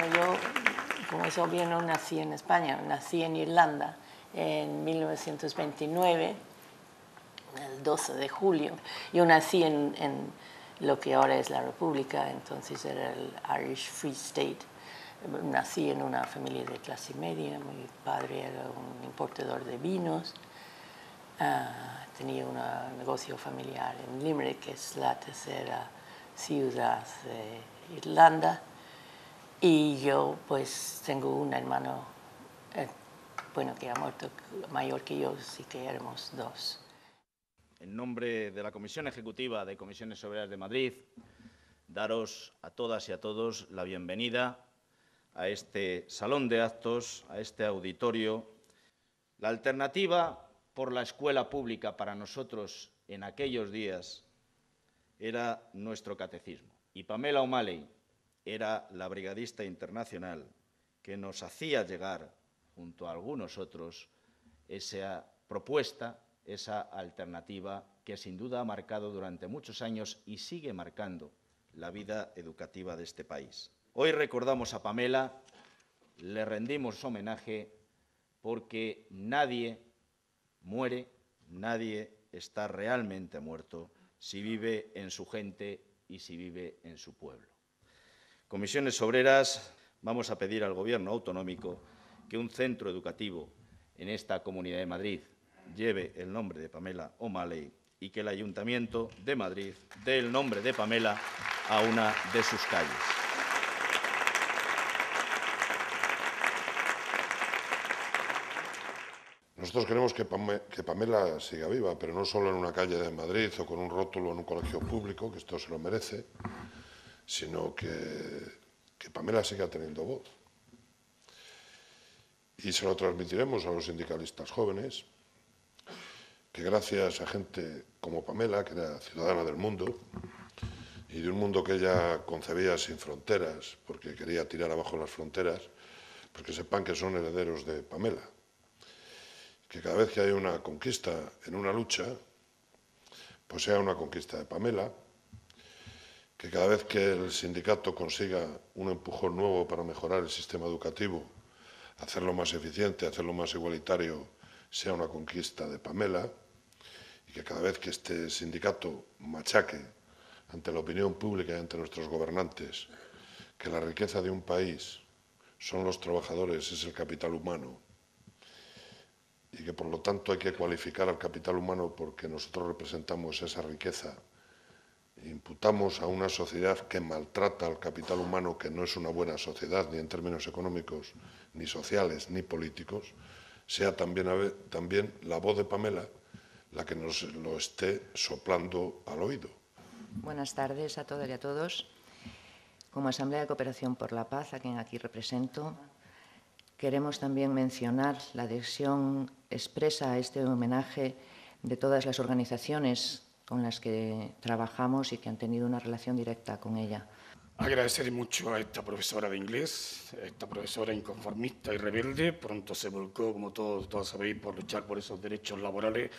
Bueno, yo, como es obvio, no nací en España, nací en Irlanda en 1929, el 12 de julio. Yo nací en lo que ahora es la República, entonces era el Irish Free State. Nací en una familia de clase media, mi padre era un importador de vinos, tenía un negocio familiar en Limerick, que es la tercera ciudad de Irlanda, y yo pues tengo un hermano, bueno, que ha muerto, mayor que yo, así que éramos dos. En nombre de la Comisión Ejecutiva de Comisiones Obreras de Madrid, daros a todas y a todos la bienvenida a este salón de actos, a este auditorio. La alternativa por la escuela pública para nosotros en aquellos días era nuestro catecismo. Y Pamela O'Malley era la brigadista internacional que nos hacía llegar, junto a algunos otros, esa propuesta, esa alternativa que sin duda ha marcado durante muchos años y sigue marcando la vida educativa de este país. Hoy recordamos a Pamela, le rendimos homenaje porque nadie muere, nadie está realmente muerto si vive en su gente y si vive en su pueblo. Comisiones Obreras, vamos a pedir al Gobierno autonómico que un centro educativo en esta Comunidad de Madrid lleve el nombre de Pamela O'Malley y que el Ayuntamiento de Madrid dé el nombre de Pamela a una de sus calles. Nosotros queremos que Pamela siga viva, pero no solo en una calle de Madrid o con un rótulo en un colegio público, que esto se lo merece, sino que Pamela siga teniendo voz. Y se lo transmitiremos a los sindicalistas jóvenes, que gracias a gente como Pamela, que era ciudadana del mundo, y de un mundo que ella concebía sin fronteras, porque quería tirar abajo las fronteras, pues que sepan que son herederos de Pamela. Que cada vez que hay una conquista en una lucha, pues sea una conquista de Pamela, que cada vez que el sindicato consiga un empujón nuevo para mejorar el sistema educativo, hacerlo más eficiente, hacerlo más igualitario, sea una conquista de Pamela, y que cada vez que este sindicato machaque ante la opinión pública y ante nuestros gobernantes que la riqueza de un país son los trabajadores, es el capital humano, y que por lo tanto hay que cualificar al capital humano porque nosotros representamos esa riqueza. Imputamos a una sociedad que maltrata al capital humano, que no es una buena sociedad, ni en términos económicos, ni sociales, ni políticos, sea también la voz de Pamela la que nos lo esté soplando al oído. Buenas tardes a todas y a todos. Como Asamblea de Cooperación por la Paz, a quien aquí represento, queremos también mencionar la adhesión expresa a este homenaje de todas las organizaciones con las que trabajamos y que han tenido una relación directa con ella. Agradecer mucho a esta profesora de inglés, esta profesora inconformista y rebelde. Pronto se volcó, como todos sabéis, por luchar por esos derechos laborales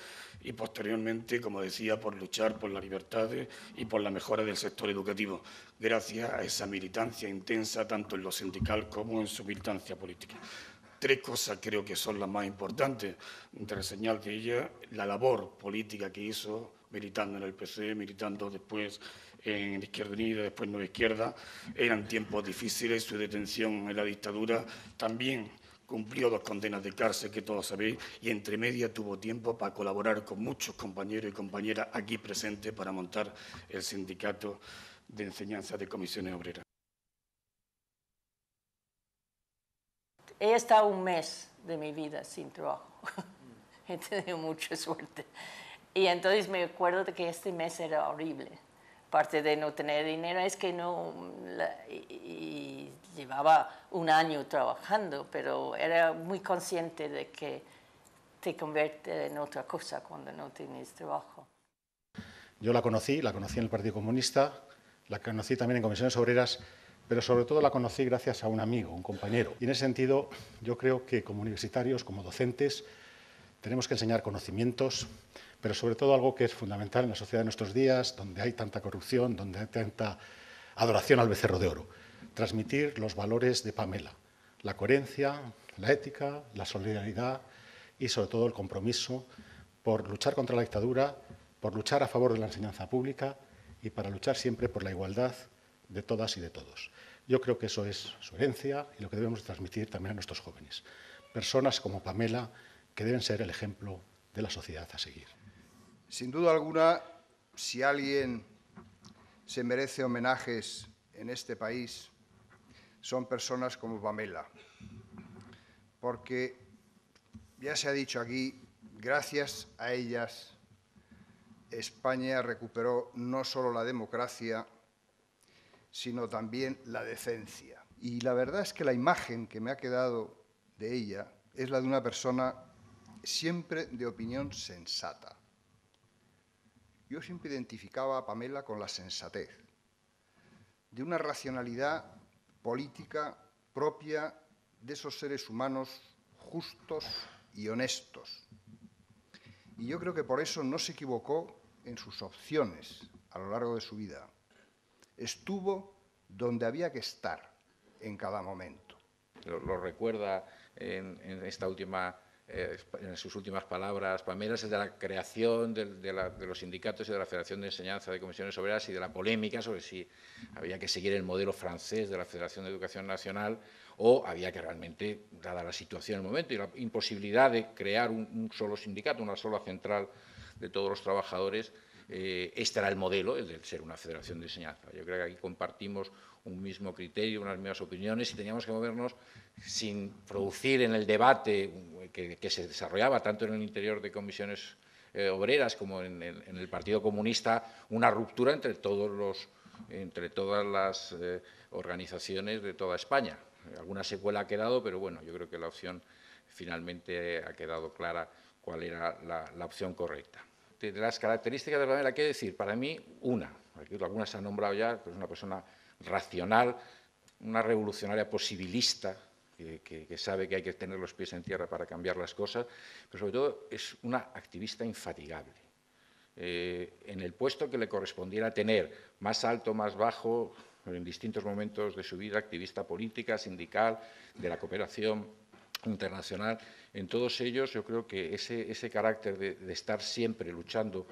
y posteriormente, como decía, por luchar por las libertades y por la mejora del sector educativo, gracias a esa militancia intensa tanto en lo sindical como en su militancia política. Tres cosas creo que son las más importantes de reseñar de ella: la labor política que hizo militando en el PC, militando después en Izquierda Unida, después Nueva Izquierda. Eran tiempos difíciles, su detención en la dictadura también cumplió 2 condenas de cárcel, que todos sabéis, y entre medias tuvo tiempo para colaborar con muchos compañeros y compañeras aquí presentes para montar el Sindicato de Enseñanza de Comisiones Obreras. He estado un mes de mi vida sin trabajo. He tenido mucha suerte. Y entonces me acuerdo de que este mes era horrible. Aparte de no tener dinero, es que y llevaba un año trabajando, pero era muy consciente de que te convierte en otra cosa cuando no tienes trabajo. Yo la conocí en el Partido Comunista, la conocí también en Comisiones Obreras, pero sobre todo la conocí gracias a un amigo, un compañero. Y en ese sentido, yo creo que como universitarios, como docentes, tenemos que enseñar conocimientos, pero sobre todo algo que es fundamental en la sociedad de nuestros días, donde hay tanta corrupción, donde hay tanta adoración al becerro de oro. transmitir los valores de Pamela, la coherencia, la ética, la solidaridad y, sobre todo, el compromiso por luchar contra la dictadura, por luchar a favor de la enseñanza pública y para luchar siempre por la igualdad de todas y de todos. Yo creo que eso es su herencia y lo que debemos transmitir también a nuestros jóvenes. Personas como Pamela que deben ser el ejemplo de la sociedad a seguir. Sin duda alguna, si alguien se merece homenajes en este país, son personas como Pamela. Porque, ya se ha dicho aquí, gracias a ellas, España recuperó no solo la democracia, sino también la decencia. Y la verdad es que la imagen que me ha quedado de ella es la de una persona siempre de opinión sensata. Yo siempre identificaba a Pamela con la sensatez, de una racionalidad política propia de esos seres humanos justos y honestos. Y yo creo que por eso no se equivocó en sus opciones a lo largo de su vida. Estuvo donde había que estar en cada momento. Lo recuerda en esta última, en sus últimas palabras, Pamela, es de la creación de los sindicatos y de la Federación de Enseñanza de Comisiones Obreras y de la polémica sobre si había que seguir el modelo francés de la Federación de Educación Nacional o había que realmente, dada la situación en el momento y la imposibilidad de crear un solo sindicato, una sola central de todos los trabajadores, este era el modelo, el de ser una federación de enseñanza. Yo creo que aquí compartimos un mismo criterio, unas mismas opiniones y teníamos que movernos sin producir en el debate que se desarrollaba tanto en el interior de comisiones obreras como en el Partido Comunista, una ruptura entre todas las organizaciones de toda España. Alguna secuela ha quedado, pero bueno, yo creo que la opción finalmente ha quedado clara cuál era la opción correcta. De las características de Pamela, ¿qué decir? Para mí, algunas se han nombrado ya, pues una persona racional, una revolucionaria posibilista, que sabe que hay que tener los pies en tierra para cambiar las cosas, pero sobre todo es una activista infatigable. En el puesto que le correspondiera tener, más alto, más bajo, en distintos momentos de su vida, activista política, sindical, de la cooperación internacional, en todos ellos yo creo que ese carácter de estar siempre luchando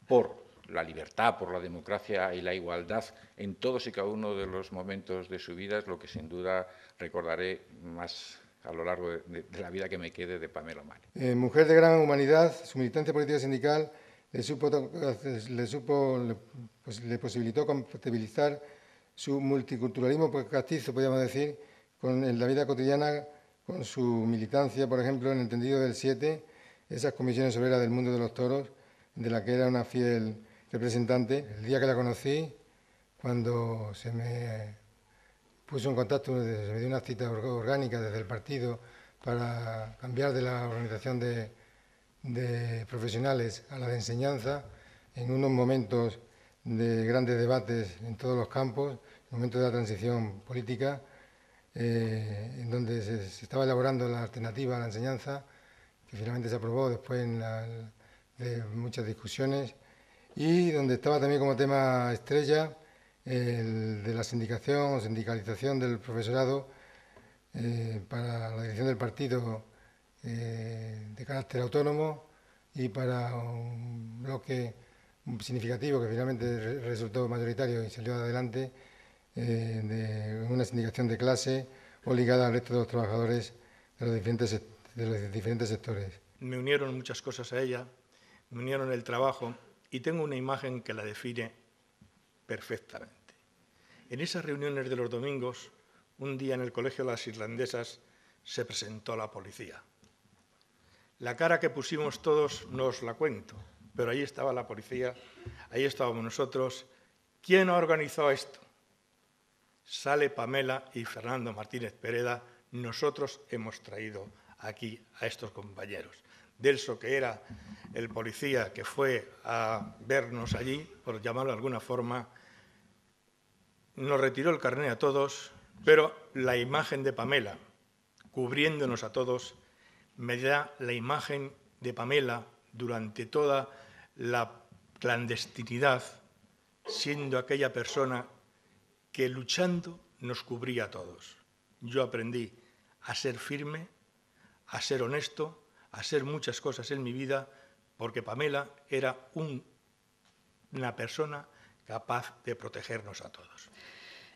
por la libertad, por la democracia y la igualdad en todos y cada uno de los momentos de su vida es lo que sin duda recordaré más a lo largo de la vida que me quede de Pamela Omae. Mujer de gran humanidad, su militancia política sindical le posibilitó compatibilizar su multiculturalismo castizo, podríamos decir, en la vida cotidiana, con su militancia, por ejemplo, en el tendido del 7, esas comisiones obreras del mundo de los toros, de la que era una fiel representante. El día que la conocí, cuando se me puso en contacto, se me dio una cita orgánica desde el partido para cambiar de la organización de profesionales a la de enseñanza, en unos momentos de grandes debates en todos los campos, momentos de la transición política, en donde se estaba elaborando la alternativa a la enseñanza, que finalmente se aprobó después de muchas discusiones, y donde estaba también como tema estrella el de la sindicación o sindicalización del profesorado para la dirección del partido de carácter autónomo y para un bloque significativo que finalmente resultó mayoritario y salió adelante, de una sindicación de clase o ligada al resto de los trabajadores de los diferentes sectores. Me unieron muchas cosas a ella, me unieron el trabajo y tengo una imagen que la define perfectamente. En esas reuniones de los domingos, un día en el Colegio de las Irlandesas se presentó la policía. La cara que pusimos todos no os la cuento, pero ahí estaba la policía, ahí estábamos nosotros. ¿Quién organizó esto? Sale Pamela y Fernando Martínez Pereda, nosotros hemos traído aquí a estos compañeros. Delso, que era el policía que fue a vernos allí, por llamarlo de alguna forma, nos retiró el carné a todos, pero la imagen de Pamela, cubriéndonos a todos, me da la imagen de Pamela durante toda la clandestinidad, siendo aquella persona que luchando nos cubría a todos. Yo aprendí a ser firme, a ser honesto, a hacer muchas cosas en mi vida, porque Pamela era una persona capaz de protegernos a todos.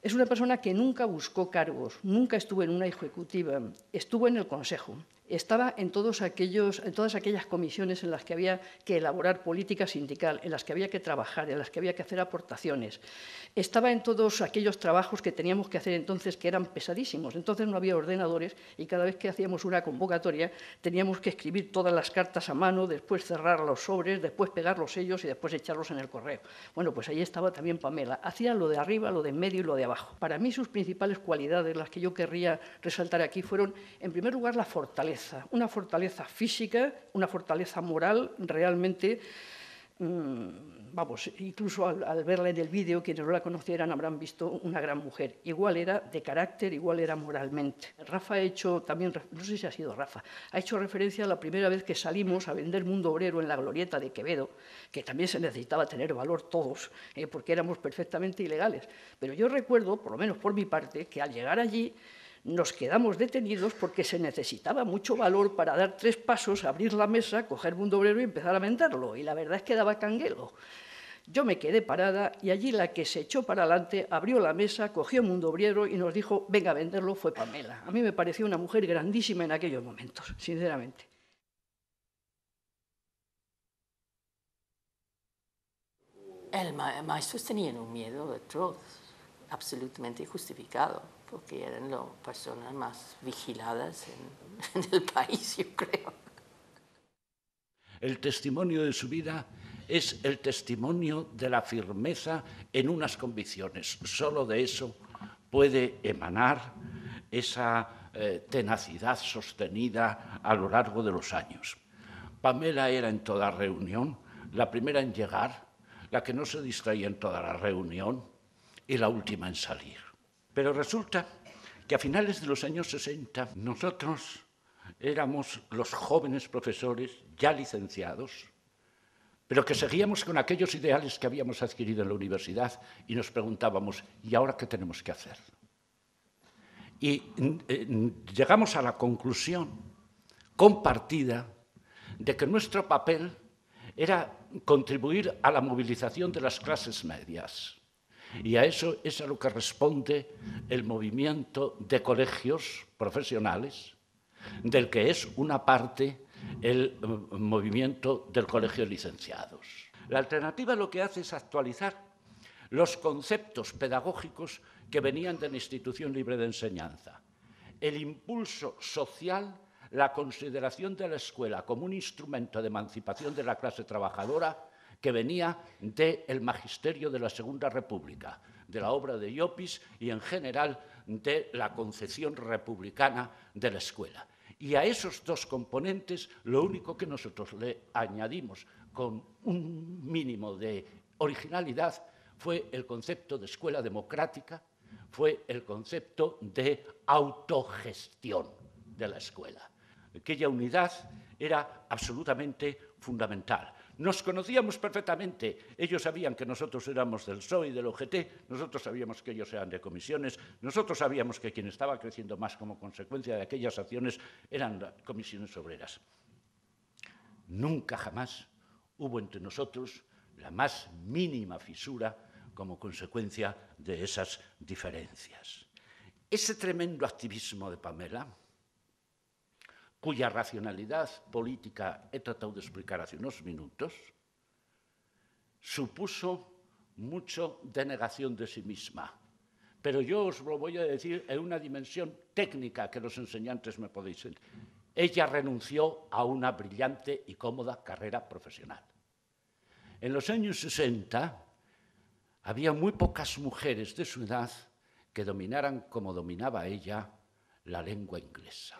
Es una persona que nunca buscó cargos, nunca estuvo en una ejecutiva, estuvo en el Consejo, estaba en todas aquellas comisiones en las que había que elaborar política sindical, en las que había que trabajar, en las que había que hacer aportaciones. Estaba en todos aquellos trabajos que teníamos que hacer entonces, que eran pesadísimos. Entonces no había ordenadores y cada vez que hacíamos una convocatoria teníamos que escribir todas las cartas a mano, después cerrar los sobres, después pegar los sellos y después echarlos en el correo. Bueno, pues ahí estaba también Pamela. Hacía lo de arriba, lo de en medio y lo de abajo. Para mí sus principales cualidades, las que yo querría resaltar aquí, fueron, en primer lugar, la fortaleza. Una fortaleza física, una fortaleza moral, realmente, vamos, incluso al verla en el vídeo, quienes no la conocieran habrán visto una gran mujer. Igual era de carácter, igual era moralmente. Rafa ha hecho también, no sé si ha sido Rafa, ha hecho referencia a la primera vez que salimos a vender Mundo Obrero en la Glorieta de Quevedo, que también se necesitaba tener valor todos, porque éramos perfectamente ilegales. Pero yo recuerdo, por lo menos por mi parte, que al llegar allí nos quedamos detenidos porque se necesitaba mucho valor para dar 3 pasos, abrir la mesa, coger Mundo Obrero y empezar a venderlo. Y la verdad es que daba canguelo. Yo me quedé parada y allí la que se echó para adelante, abrió la mesa, cogió Mundo Obrero y nos dijo, venga a venderlo, fue Pamela. A mí me pareció una mujer grandísima en aquellos momentos, sinceramente. Maestros tenían un miedo atroz, absolutamente justificado, porque eran las personas más vigiladas en el país, yo creo. El testimonio de su vida es el testimonio de la firmeza en unas convicciones. Solo de eso puede emanar esa tenacidad sostenida a lo largo de los años. Pamela era en toda reunión la primera en llegar, la que no se distraía en toda la reunión y la última en salir. Pero resulta que a finales de los años 60 nosotros éramos los jóvenes profesores ya licenciados, pero que seguíamos con aquellos ideales que habíamos adquirido en la universidad y nos preguntábamos, ¿y ahora qué tenemos que hacer? Y llegamos a la conclusión compartida de que nuestro papel era contribuir a la movilización de las clases medias. Y a eso es a lo que responde el movimiento de colegios profesionales, del que es una parte el movimiento del colegio de licenciados. La alternativa lo que hace es actualizar los conceptos pedagógicos que venían de la institución libre de enseñanza. El impulso social, la consideración de la escuela como un instrumento de emancipación de la clase trabajadora que venía del magisterio de la Segunda República, de la obra de Llopis y, en general, de la concepción republicana de la escuela. Y a esos dos componentes, lo único que nosotros le añadimos con un mínimo de originalidad fue el concepto de escuela democrática, fue el concepto de autogestión de la escuela. Aquella unidad era absolutamente fundamental. Nos conocíamos perfectamente. Ellos sabían que nosotros éramos del PSOE y del UGT, nosotros sabíamos que ellos eran de comisiones, nosotros sabíamos que quien estaba creciendo más como consecuencia de aquellas acciones eran las comisiones obreras. Nunca jamás hubo entre nosotros la más mínima fisura como consecuencia de esas diferencias. Ese tremendo activismo de Pamela, cuya racionalidad política he tratado de explicar hace unos minutos, supuso mucho de negación de sí misma. Pero yo os lo voy a decir en una dimensión técnica que los enseñantes me podéis decir. Ella renunció a una brillante y cómoda carrera profesional. En los años 60 había muy pocas mujeres de su edad que dominaran como dominaba ella la lengua inglesa.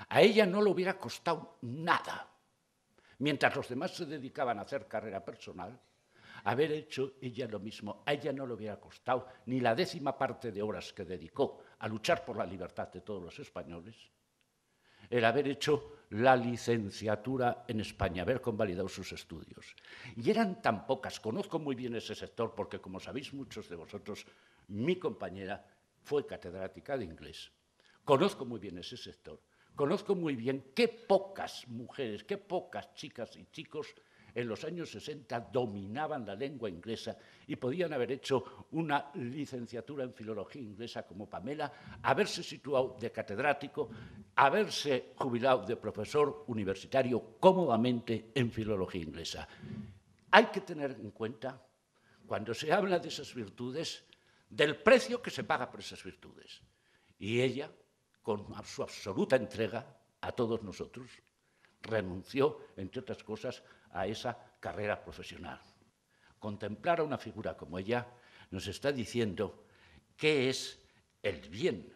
A ella no le hubiera costado nada, mientras los demás se dedicaban a hacer carrera personal, haber hecho ella lo mismo. A ella no le hubiera costado ni la 10ª parte de horas que dedicó a luchar por la libertad de todos los españoles, el haber hecho la licenciatura en España, haber convalidado sus estudios. Y eran tan pocas, conozco muy bien ese sector porque, como sabéis muchos de vosotros, mi compañera fue catedrática de inglés. Conozco muy bien ese sector. Conozco muy bien qué pocas mujeres, qué pocas chicas y chicos en los años 60 dominaban la lengua inglesa y podían haber hecho una licenciatura en filología inglesa como Pamela, haberse situado de catedrático, haberse jubilado de profesor universitario cómodamente en filología inglesa. Hay que tener en cuenta, cuando se habla de esas virtudes, del precio que se paga por esas virtudes. Y ella, con su absoluta entrega a todos nosotros, renunció, entre otras cosas, a esa carrera profesional. Contemplar a una figura como ella nos está diciendo qué es el bien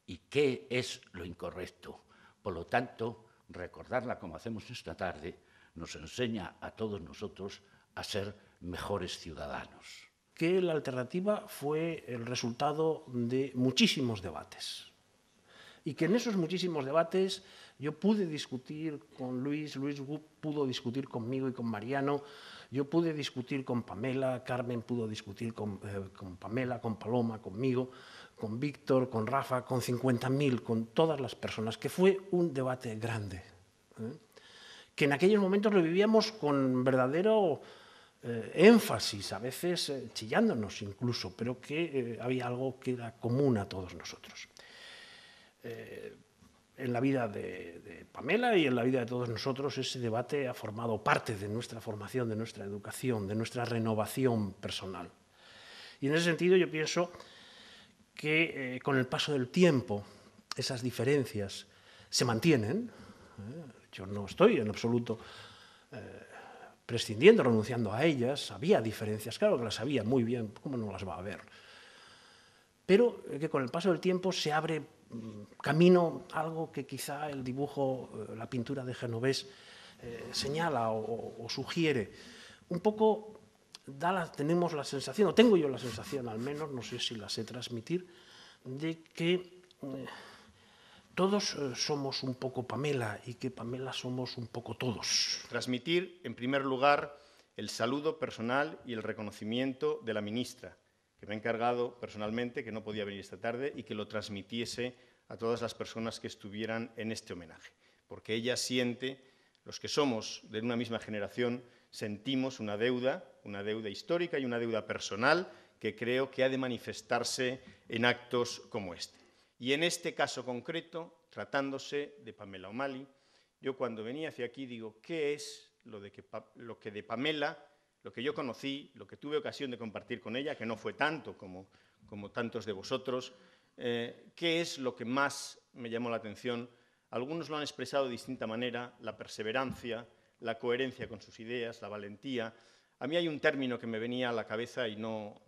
y qué es lo incorrecto. Por lo tanto, recordarla como hacemos esta tarde nos enseña a todos nosotros a ser mejores ciudadanos. Que la alternativa fue el resultado de muchísimos debates. Y que en esos muchísimos debates yo pude discutir con Luis pudo discutir conmigo y con Mariano, yo pude discutir con Pamela, Carmen pudo discutir con Pamela, con Paloma, conmigo, con Víctor, con Rafa, con 50.000, con todas las personas, que fue un debate grande, que en aquellos momentos lo vivíamos con verdadero énfasis, a veces chillándonos incluso, pero que había algo que era común a todos nosotros. En la vida de Pamela y en la vida de todos nosotros ese debate ha formado parte de nuestra formación, de nuestra educación, de nuestra renovación personal. Y en ese sentido yo pienso que con el paso del tiempo esas diferencias se mantienen. Yo no estoy en absoluto prescindiendo, renunciando a ellas. Había diferencias, claro que las había muy bien, ¿cómo no las va a haber? Pero que con el paso del tiempo se abre camino, algo que quizá el dibujo, la pintura de Genovés señala o sugiere. Un poco tenemos la sensación, o tengo yo la sensación al menos, no sé si la sé transmitir, de que todos somos un poco Pamela y que Pamela somos un poco todos. Transmitir, en primer lugar, el saludo personal y el reconocimiento de la ministra, que me ha encargado personalmente, que no podía venir esta tarde, y que lo transmitiese a todas las personas que estuvieran en este homenaje. Porque ella siente, los que somos de una misma generación, sentimos una deuda histórica y una deuda personal que creo que ha de manifestarse en actos como este. Y en este caso concreto, tratándose de Pamela O'Malley, yo cuando venía hacia aquí digo, ¿qué es lo que de Pamela, lo que yo conocí, lo que tuve ocasión de compartir con ella, que no fue tanto como tantos de vosotros, qué es lo que más me llamó la atención? Algunos lo han expresado de distinta manera, la perseverancia, la coherencia con sus ideas, la valentía. A mí hay un término que me venía a la cabeza y no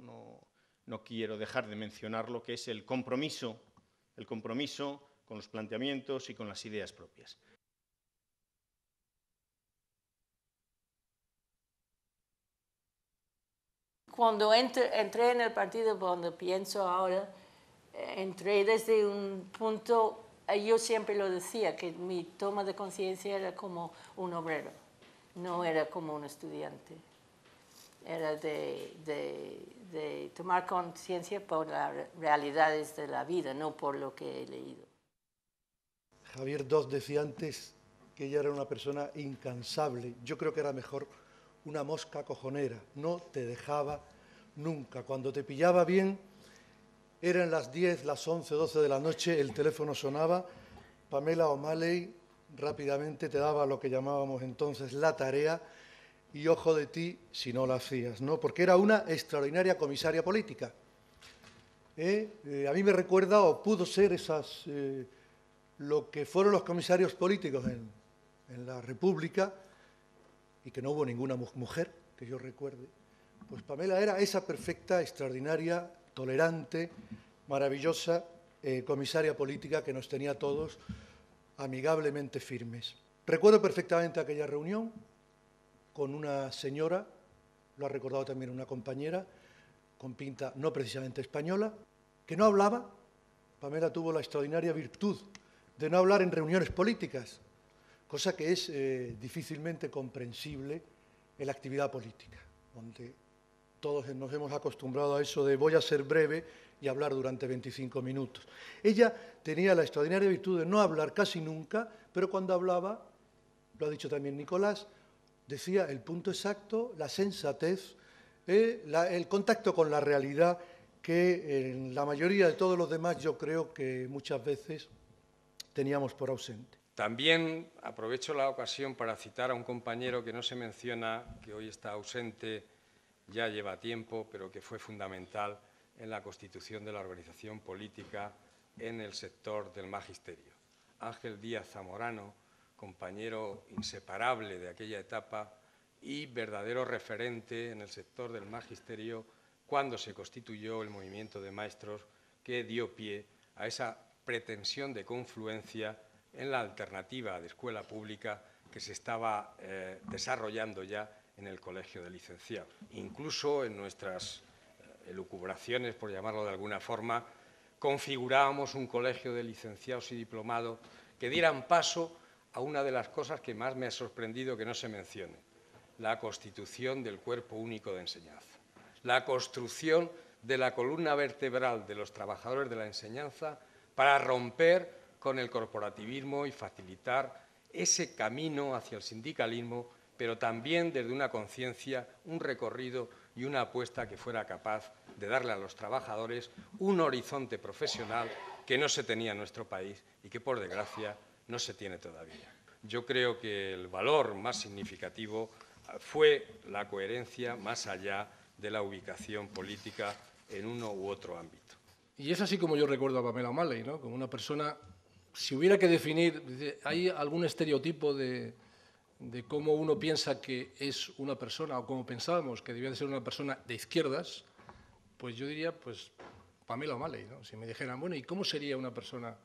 quiero dejar de mencionarlo, que es el compromiso con los planteamientos y con las ideas propias. Cuando entré en el partido, cuando pienso ahora, entré desde un punto, yo siempre lo decía, que mi toma de conciencia era como un obrero, no era como un estudiante. Era de tomar conciencia por las realidades de la vida, no por lo que he leído. Javier Dos decía antes que ella era una persona incansable. Yo creo que era mejor una mosca cojonera. No te dejaba nunca. Cuando te pillaba bien, eran las 10, las 11, 12 de la noche, el teléfono sonaba, Pamela O'Malley rápidamente te daba lo que llamábamos entonces la tarea y ojo de ti si no la hacías, ¿no? Porque era una extraordinaria comisaria política. A mí me recuerda, o pudo ser lo que fueron los comisarios políticos en la República, y que no hubo ninguna mujer que yo recuerde, pues Pamela era esa perfecta, extraordinaria, tolerante, maravillosa comisaria política que nos tenía a todos amigablemente firmes. Recuerdo perfectamente aquella reunión con una señora, lo ha recordado también una compañera, con pinta no precisamente española, que no hablaba. Pamela tuvo la extraordinaria virtud de no hablar en reuniones políticas, cosa que es difícilmente comprensible en la actividad política, donde Todos nos hemos acostumbrado a eso de voy a ser breve y hablar durante 25 minutos. Ella tenía la extraordinaria virtud de no hablar casi nunca, pero cuando hablaba, lo ha dicho también Nicolás, decía el punto exacto, la sensatez, el contacto con la realidad, que en la mayoría de todos los demás yo creo que muchas veces teníamos por ausente. También aprovecho la ocasión para citar a un compañero que no se menciona, que hoy está ausente, ya lleva tiempo, pero que fue fundamental en la constitución de la organización política en el sector del magisterio. Ángel Díaz Zamorano, compañero inseparable de aquella etapa y verdadero referente en el sector del magisterio cuando se constituyó el movimiento de maestros que dio pie a esa pretensión de confluencia en la alternativa de escuela pública que se estaba desarrollando ya en el Colegio de Licenciados. Incluso en nuestras elucubraciones, por llamarlo de alguna forma, configurábamos un colegio de licenciados y diplomados que dieran paso a una de las cosas que más me ha sorprendido que no se mencione, la constitución del Cuerpo Único de Enseñanza, la construcción de la columna vertebral de los trabajadores de la enseñanza para romper con el corporativismo y facilitar ese camino hacia el sindicalismo, pero también desde una conciencia, un recorrido y una apuesta que fuera capaz de darle a los trabajadores un horizonte profesional que no se tenía en nuestro país y que, por desgracia, no se tiene todavía. Yo creo que el valor más significativo fue la coherencia más allá de la ubicación política en uno u otro ámbito. Y es así como yo recuerdo a Pamela O'Malley, ¿no? Como una persona, si hubiera que definir, ¿hay algún estereotipo de cómo uno piensa que es una persona o cómo pensábamos que debía de ser una persona de izquierdas? Pues yo diría, pues, Pamela O'Malley, ¿no? Si me dijeran, bueno, ¿y cómo sería una persona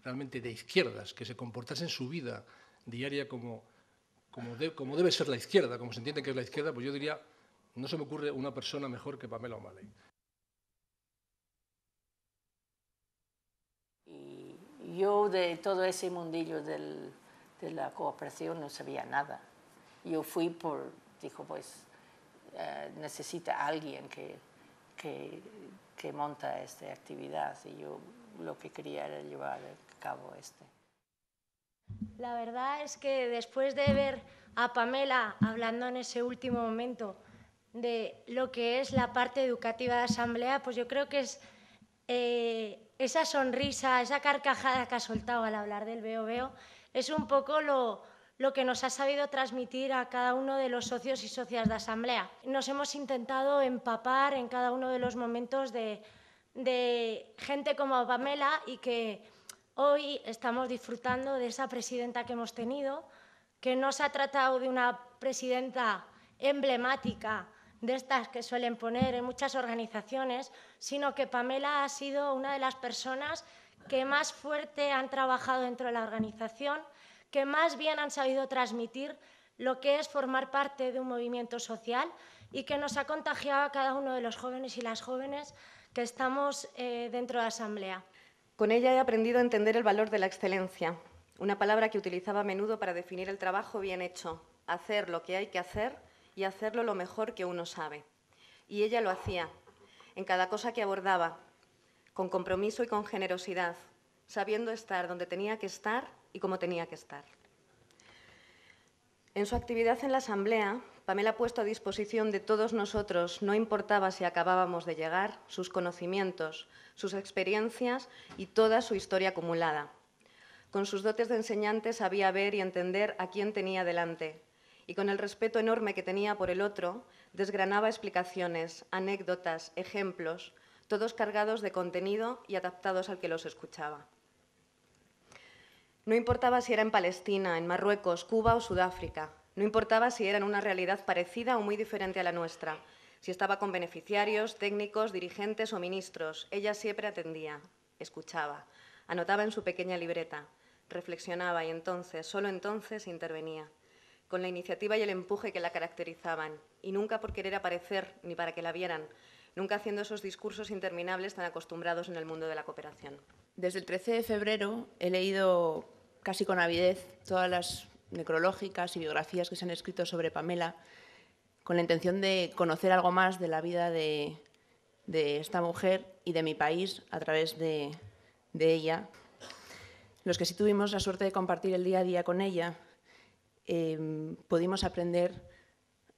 realmente de izquierdas, que se comportase en su vida diaria como debe ser la izquierda, como se entiende que es la izquierda? Pues yo diría, no se me ocurre una persona mejor que Pamela O'Malley. Y yo de todo ese mundillo de la cooperación no sabía nada. Yo fui dijo, pues, necesita alguien que monta esta actividad, y yo lo que quería era llevar a cabo este. La verdad es que después de ver a Pamela hablando en ese último momento de lo que es la parte educativa de Asamblea, pues yo creo que es esa sonrisa, esa carcajada que ha soltado al hablar del veo-veo, es un poco lo que nos ha sabido transmitir a cada uno de los socios y socias de Asamblea. Nos hemos intentado empapar en cada uno de los momentos de gente como Pamela, y que hoy estamos disfrutando de esa presidenta que hemos tenido, que no se ha tratado de una presidenta emblemática de estas que suelen poner en muchas organizaciones, sino que Pamela ha sido una de las personas que más fuerte han trabajado dentro de la organización, que más bien han sabido transmitir lo que es formar parte de un movimiento social, y que nos ha contagiado a cada uno de los jóvenes y las jóvenes que estamos dentro de la Asamblea. Con ella he aprendido a entender el valor de la excelencia, una palabra que utilizaba a menudo para definir el trabajo bien hecho, hacer lo que hay que hacer y hacerlo lo mejor que uno sabe. Y ella lo hacía, en cada cosa que abordaba, con compromiso y con generosidad, sabiendo estar donde tenía que estar y cómo tenía que estar. En su actividad en la Asamblea, Pamela ha puesto a disposición de todos nosotros, no importaba si acabábamos de llegar, sus conocimientos, sus experiencias y toda su historia acumulada. Con sus dotes de enseñante sabía ver y entender a quién tenía delante, y con el respeto enorme que tenía por el otro, desgranaba explicaciones, anécdotas, ejemplos, todos cargados de contenido y adaptados al que los escuchaba. No importaba si era en Palestina, en Marruecos, Cuba o Sudáfrica. No importaba si era en una realidad parecida o muy diferente a la nuestra, si estaba con beneficiarios, técnicos, dirigentes o ministros. Ella siempre atendía, escuchaba, anotaba en su pequeña libreta, reflexionaba y entonces, solo entonces, intervenía, con la iniciativa y el empuje que la caracterizaban, y nunca por querer aparecer ni para que la vieran, nunca haciendo esos discursos interminables tan acostumbrados en el mundo de la cooperación. Desde el 13 de febrero he leído casi con avidez todas las necrológicas y biografías que se han escrito sobre Pamela, con la intención de conocer algo más de la vida de esta mujer y de mi país a través de ella. Los que sí tuvimos la suerte de compartir el día a día con ella, pudimos aprender,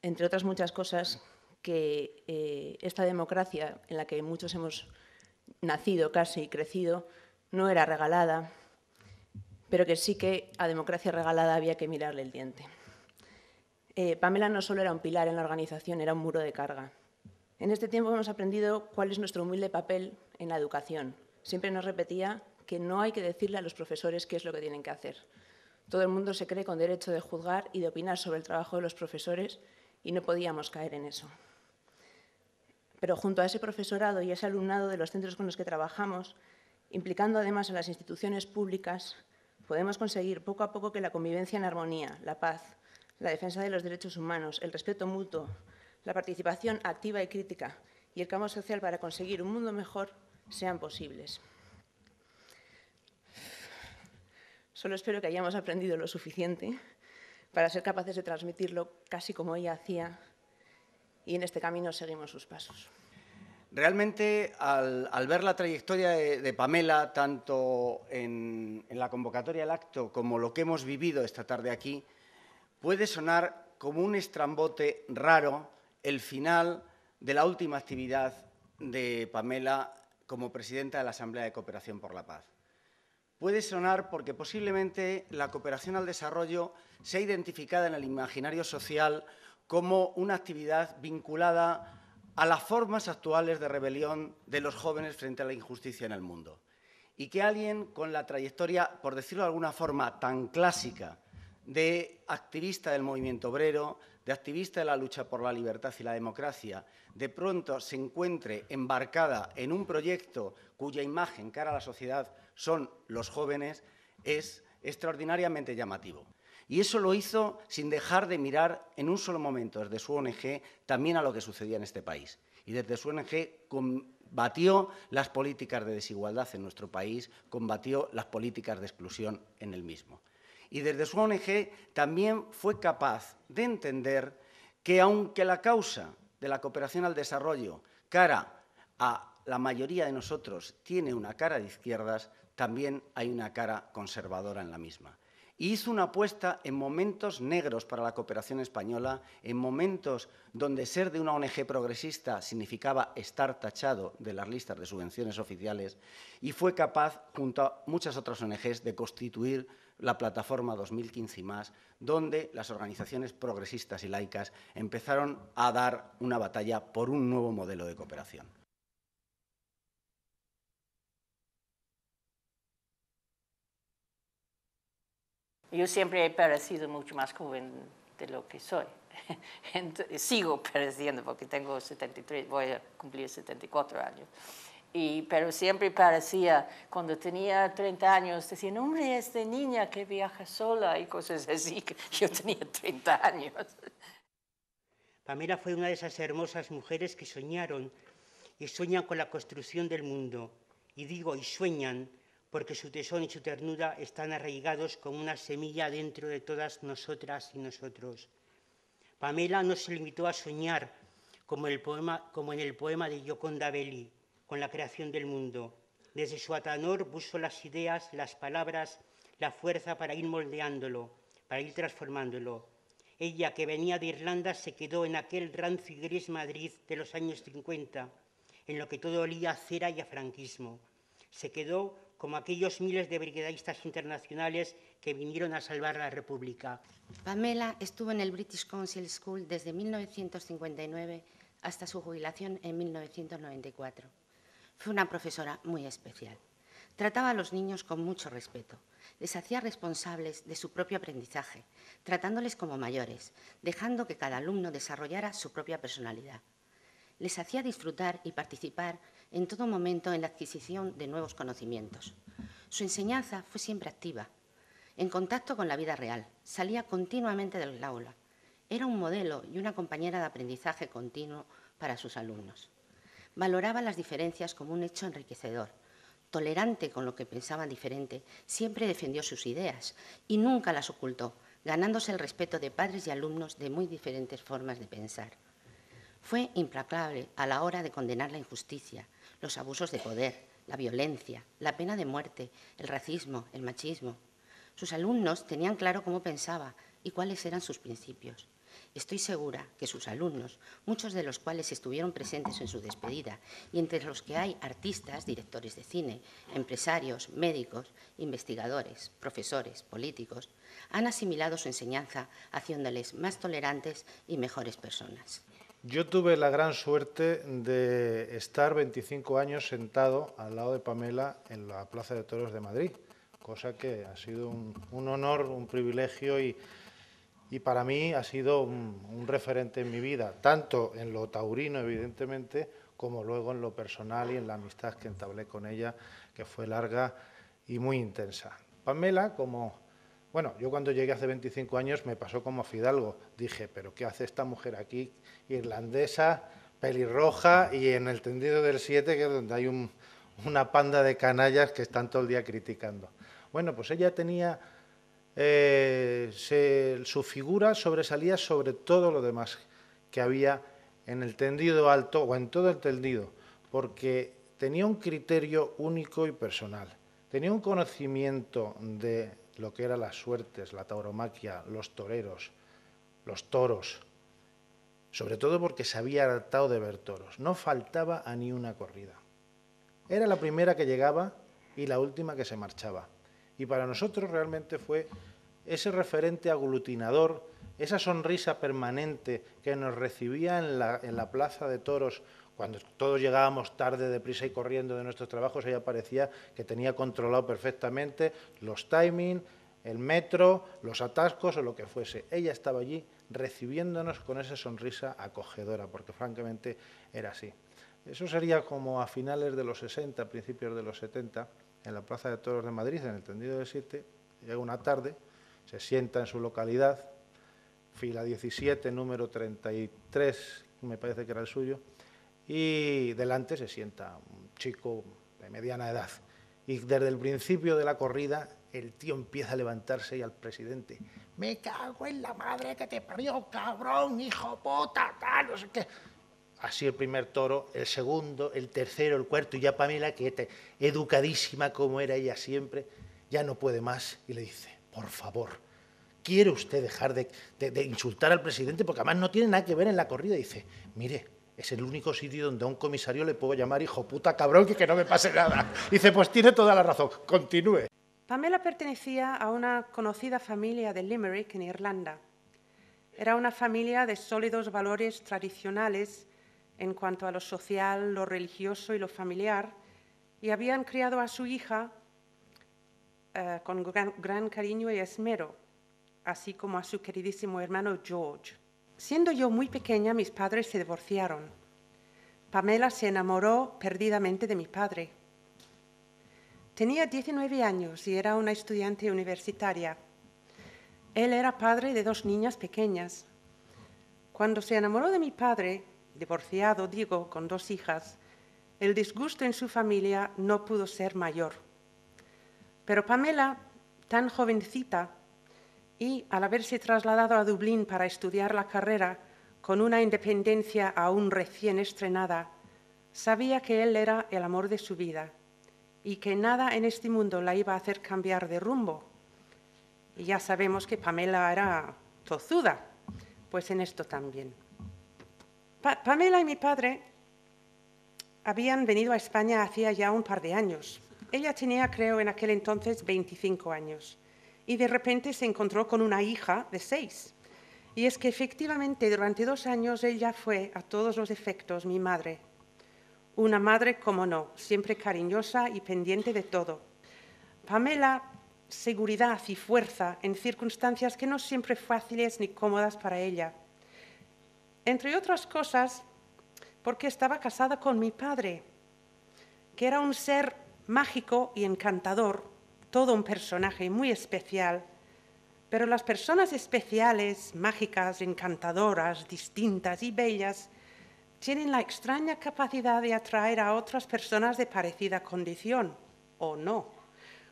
entre otras muchas cosas, que esta democracia en la que muchos hemos nacido casi y crecido no era regalada, pero que sí que a democracia regalada había que mirarle el diente. Pamela no solo era un pilar en la organización, era un muro de carga. En este tiempo hemos aprendido cuál es nuestro humilde papel en la educación. Siempre nos repetía que no hay que decirle a los profesores qué es lo que tienen que hacer. Todo el mundo se cree con derecho de juzgar y de opinar sobre el trabajo de los profesores y no podíamos caer en eso. Pero junto a ese profesorado y ese alumnado de los centros con los que trabajamos, implicando además a las instituciones públicas, podemos conseguir poco a poco que la convivencia en armonía, la paz, la defensa de los derechos humanos, el respeto mutuo, la participación activa y crítica y el cambio social para conseguir un mundo mejor sean posibles. Solo espero que hayamos aprendido lo suficiente para ser capaces de transmitirlo casi como ella hacía, y en este camino seguimos sus pasos. Realmente, al ver la trayectoria de Pamela, tanto en la convocatoria del acto como lo que hemos vivido esta tarde aquí, puede sonar como un estrambote raro el final de la última actividad de Pamela como presidenta de la Asamblea de Cooperación por la Paz. Puede sonar porque posiblemente la cooperación al desarrollo sea identificada en el imaginario social como una actividad vinculada a las formas actuales de rebelión de los jóvenes frente a la injusticia en el mundo. Y que alguien con la trayectoria, por decirlo de alguna forma, tan clásica de activista del movimiento obrero, de activista de la lucha por la libertad y la democracia, de pronto se encuentre embarcada en un proyecto cuya imagen cara a la sociedad son los jóvenes, es extraordinariamente llamativo. Y eso lo hizo sin dejar de mirar en un solo momento desde su ONG también a lo que sucedía en este país. Y desde su ONG combatió las políticas de desigualdad en nuestro país, combatió las políticas de exclusión en el mismo. Y desde su ONG también fue capaz de entender que aunque la causa de la cooperación al desarrollo cara a la mayoría de nosotros tiene una cara de izquierdas, también hay una cara conservadora en la misma. Y hizo una apuesta en momentos negros para la cooperación española, en momentos donde ser de una ONG progresista significaba estar tachado de las listas de subvenciones oficiales, y fue capaz, junto a muchas otras ONGs, de constituir la plataforma 2015 y más, donde las organizaciones progresistas y laicas empezaron a dar una batalla por un nuevo modelo de cooperación. Yo siempre he parecido mucho más joven de lo que soy. Sigo pareciendo porque tengo 73, voy a cumplir 74 años. Pero siempre parecía, cuando tenía 30 años, decían, hombre, esta niña que viaja sola y cosas así. Yo tenía 30 años. Pamela fue una de esas hermosas mujeres que soñaron y sueñan con la construcción del mundo. Y digo, y sueñan, porque su tesón y su ternura están arraigados como una semilla dentro de todas nosotras y nosotros. Pamela no se limitó a soñar como en el poema de Gioconda Belli, con la creación del mundo. Desde su atanor puso las ideas, las palabras, la fuerza para ir moldeándolo, para ir transformándolo. Ella, que venía de Irlanda, se quedó en aquel rancio y gris Madrid de los años 50, en lo que todo olía a cera y a franquismo. Se quedó como aquellos miles de brigadistas internacionales que vinieron a salvar la República. Pamela estuvo en el British Council School desde 1959 hasta su jubilación en 1994. Fue una profesora muy especial. Trataba a los niños con mucho respeto. Les hacía responsables de su propio aprendizaje, tratándoles como mayores, dejando que cada alumno desarrollara su propia personalidad. Les hacía disfrutar y participar en todo momento en la adquisición de nuevos conocimientos. Su enseñanza fue siempre activa, en contacto con la vida real, salía continuamente del aula. Era un modelo y una compañera de aprendizaje continuo para sus alumnos. Valoraba las diferencias como un hecho enriquecedor. Tolerante con lo que pensaban diferente, siempre defendió sus ideas y nunca las ocultó, ganándose el respeto de padres y alumnos de muy diferentes formas de pensar. Fue implacable a la hora de condenar la injusticia, los abusos de poder, la violencia, la pena de muerte, el racismo, el machismo. Sus alumnos tenían claro cómo pensaba y cuáles eran sus principios. Estoy segura que sus alumnos, muchos de los cuales estuvieron presentes en su despedida, y entre los que hay artistas, directores de cine, empresarios, médicos, investigadores, profesores, políticos, han asimilado su enseñanza haciéndoles más tolerantes y mejores personas. Yo tuve la gran suerte de estar 25 años sentado al lado de Pamela en la Plaza de Toros de Madrid, cosa que ha sido un honor, un privilegio y para mí ha sido un referente en mi vida, tanto en lo taurino, evidentemente, como luego en lo personal y en la amistad que entablé con ella, que fue larga y muy intensa. Pamela, bueno, yo cuando llegué hace 25 años me pasó como a Fidalgo. Dije, ¿pero qué hace esta mujer aquí? Irlandesa, pelirroja y en el tendido del 7, que es donde hay una panda de canallas que están todo el día criticando. Bueno, pues ella tenía... su figura sobresalía sobre todo lo demás que había en el tendido alto o en todo el tendido, porque tenía un criterio único y personal, tenía un conocimiento de lo que eran las suertes, la tauromaquia, los toreros, los toros, sobre todo porque se había hartado de ver toros, no faltaba a ni una corrida. Era la primera que llegaba y la última que se marchaba. Y para nosotros realmente fue ese referente aglutinador, esa sonrisa permanente que nos recibía en la plaza de toros, cuando todos llegábamos tarde, deprisa y corriendo de nuestros trabajos, ella parecía que tenía controlado perfectamente los timings, el metro, los atascos o lo que fuese. Ella estaba allí recibiéndonos con esa sonrisa acogedora, porque francamente era así. Eso sería como a finales de los 60, principios de los 70, en la Plaza de Toros de Madrid, en el tendido del 7, llega una tarde, se sienta en su localidad, fila 17, número 33, me parece que era el suyo, y delante se sienta un chico de mediana edad. Y desde el principio de la corrida, el tío empieza a levantarse y al presidente, me cago en la madre que te parió, cabrón, hijo puta, tal, no sé qué. Así el primer toro, el segundo, el tercero, el cuarto, y ya Pamela, que educadísima como era ella siempre, ya no puede más y le dice, por favor, ¿quiere usted dejar de insultar al presidente? Porque además no tiene nada que ver en la corrida. Y dice, mire, es el único sitio donde a un comisario le puedo llamar hijo puta cabrón que no me pase nada. Y dice, pues tiene toda la razón, continúe. Pamela pertenecía a una conocida familia de Limerick, en Irlanda. Era una familia de sólidos valores tradicionales en cuanto a lo social, lo religioso y lo familiar, y habían criado a su hija con gran cariño y esmero, así como a su queridísimo hermano George. Siendo yo muy pequeña, mis padres se divorciaron. Pamela se enamoró perdidamente de mi padre. Tenía 19 años y era una estudiante universitaria. Él era padre de 2 niñas pequeñas. Cuando se enamoró de mi padre, divorciado, digo, con 2 hijas, el disgusto en su familia no pudo ser mayor. Pero Pamela, tan jovencita, y al haberse trasladado a Dublín para estudiar la carrera con una independencia aún recién estrenada, sabía que él era el amor de su vida y que nada en este mundo la iba a hacer cambiar de rumbo. Y ya sabemos que Pamela era tozuda, pues en esto también. Pamela y mi padre habían venido a España hacía ya un par de años. Ella tenía, creo, en aquel entonces 25 años. Y de repente se encontró con una hija de 6. Y es que efectivamente durante 2 años ella fue a todos los efectos mi madre. Una madre, como no, siempre cariñosa y pendiente de todo. Pamela, seguridad y fuerza en circunstancias que no siempre fáciles ni cómodas para ella. Entre otras cosas, porque estaba casada con mi padre, que era un ser mágico y encantador, todo un personaje muy especial, pero las personas especiales, mágicas, encantadoras, distintas y bellas tienen la extraña capacidad de atraer a otras personas de parecida condición, o no,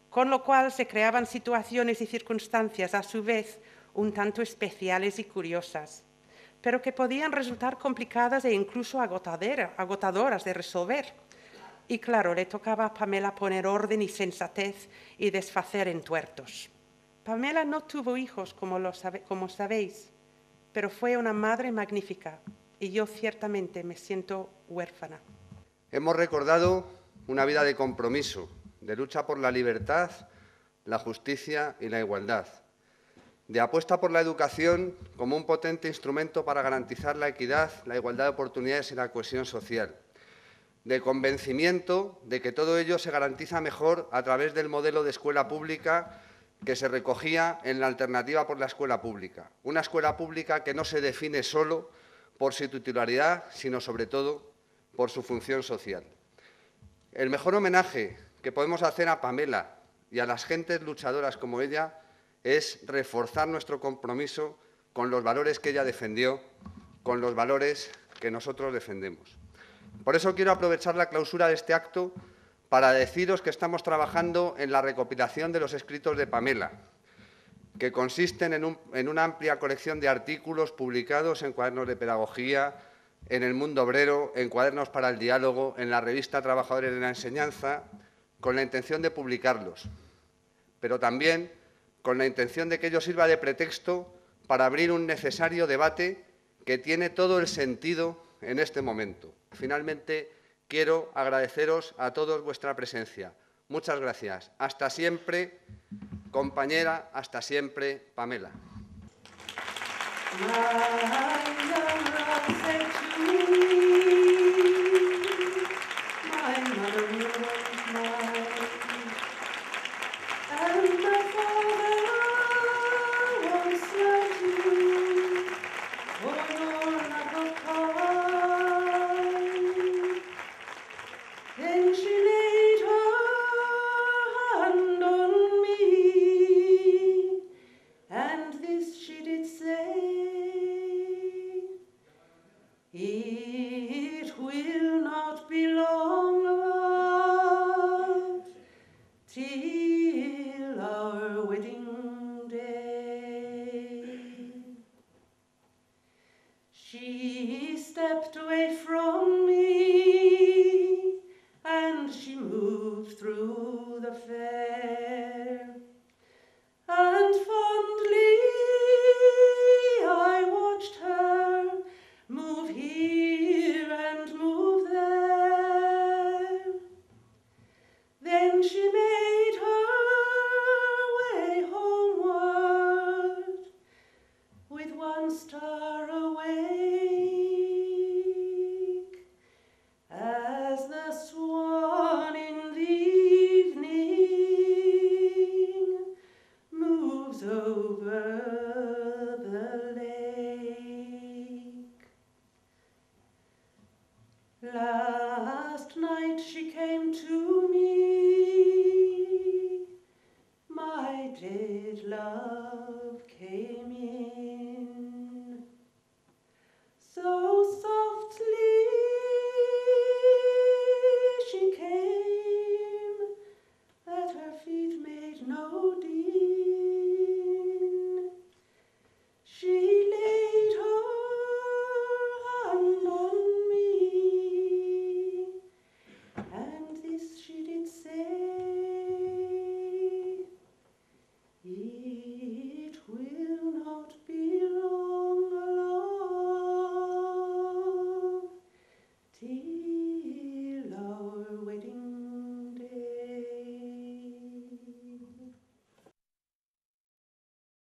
con lo cual se creaban situaciones y circunstancias a su vez un tanto especiales y curiosas, pero que podían resultar complicadas e incluso agotadoras de resolver. Y claro, le tocaba a Pamela poner orden y sensatez y desfacer entuertos. Pamela no tuvo hijos, como sabéis, pero fue una madre magnífica y yo ciertamente me siento huérfana. Hemos recordado una vida de compromiso, de lucha por la libertad, la justicia y la igualdad, de apuesta por la educación como un potente instrumento para garantizar la equidad, la igualdad de oportunidades y la cohesión social, de convencimiento de que todo ello se garantiza mejor a través del modelo de escuela pública que se recogía en la alternativa por la escuela pública. Una escuela pública que no se define solo por su titularidad, sino sobre todo por su función social. El mejor homenaje que podemos hacer a Pamela y a las gentes luchadoras como ella es reforzar nuestro compromiso con los valores que ella defendió, con los valores que nosotros defendemos. Por eso quiero aprovechar la clausura de este acto para deciros que estamos trabajando en la recopilación de los escritos de Pamela, que consisten en una amplia colección de artículos publicados en cuadernos de pedagogía, en El Mundo Obrero, en Cuadernos para el Diálogo, en la revista Trabajadores de la Enseñanza, con la intención de publicarlos, pero también con la intención de que ello sirva de pretexto para abrir un necesario debate que tiene todo el sentido en este momento. Finalmente, quiero agradeceros a todos vuestra presencia. Muchas gracias. Hasta siempre, compañera, hasta siempre, Pamela. It will not be long, love, till our wedding day. She stepped away from me, and she moved through the fair, and fondly I watched her move here and move there. Then she made her way homeward with one star awake, as the swan in the evening moves over the lake. Last night she came to me, my dead love came in, so